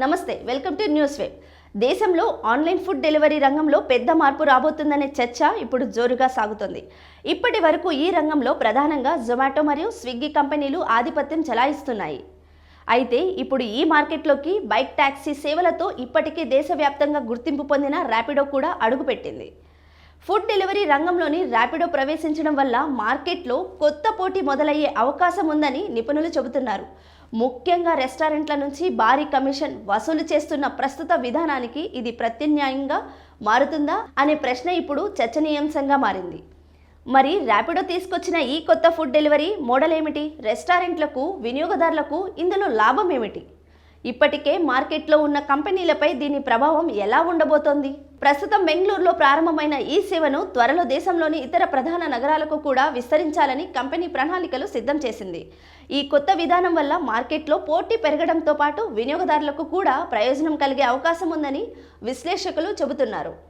నమస్తే, welcome to news wave. దేశంలో online food delivery రంగంలో పెద్ద మార్పు రాబోతుందనే చర్చ ఇప్పుడు జోరుగా సాగుతోంది. ఇప్పటి వరకు ఈ రంగంలో ప్రధానంగా జొమాటో మరియు స్విగ్గీ కంపెనీలు ఆధిపత్యం చెలాయిస్తున్నాయి. అయితే ఇప్పుడు ఈ మార్కెట్లోకి బైక్ టాక్సీ సేవలతో ఇప్పటికే దేశవ్యాప్తంగా గుర్తింపు పొందిన ర్యాపిడో కూడా అడుగుపెట్టింది. ఫుడ్ డెలివరీ రంగంలోని ర్యాపిడో ప్రవేశించడం వల్ల మార్కెట్లో కొత్త పోటీ మొదలయ్యే అవకాశం ఉందని నిపుణులు చెబుతున్నారు. ముఖ్యంగా రెస్టారెంట్ల నుంచి భారీ కమిషన్ వసూలు చేస్తున్న ప్రస్తుత విధానానికి ఇది ప్రత్యామ్నాయంగా మారుతుందా అనే ప్రశ్న ఇప్పుడు చర్చనీయాంశంగా మారింది. మరి ర్యాపిడో తీసుకొచ్చిన ఈ కొత్త ఫుడ్ డెలివరీ మోడల్ ఏమిటి? రెస్టారెంట్లకు, వినియోగదారులకు ఇందులో లాభం ఏమిటి? ఇప్పటికే మార్కెట్లో ఉన్న కంపెనీలపై దీని ప్రభావం ఎలా ఉండబోతోంది? ప్రస్తుతం బెంగళూరులో ప్రారంభమైన ఈ సేవను త్వరలో దేశంలోని ఇతర ప్రధాన నగరాలకు కూడా విస్తరించాలని కంపెనీ ప్రణాళికలు సిద్ధం చేసింది. ఈ కొత్త విధానం వల్ల మార్కెట్లో పోటీ పెరగడంతో పాటు వినియోగదారులకు కూడా ప్రయోజనం కలిగే అవకాశం ఉందని విశ్లేషకులు చెబుతున్నారు.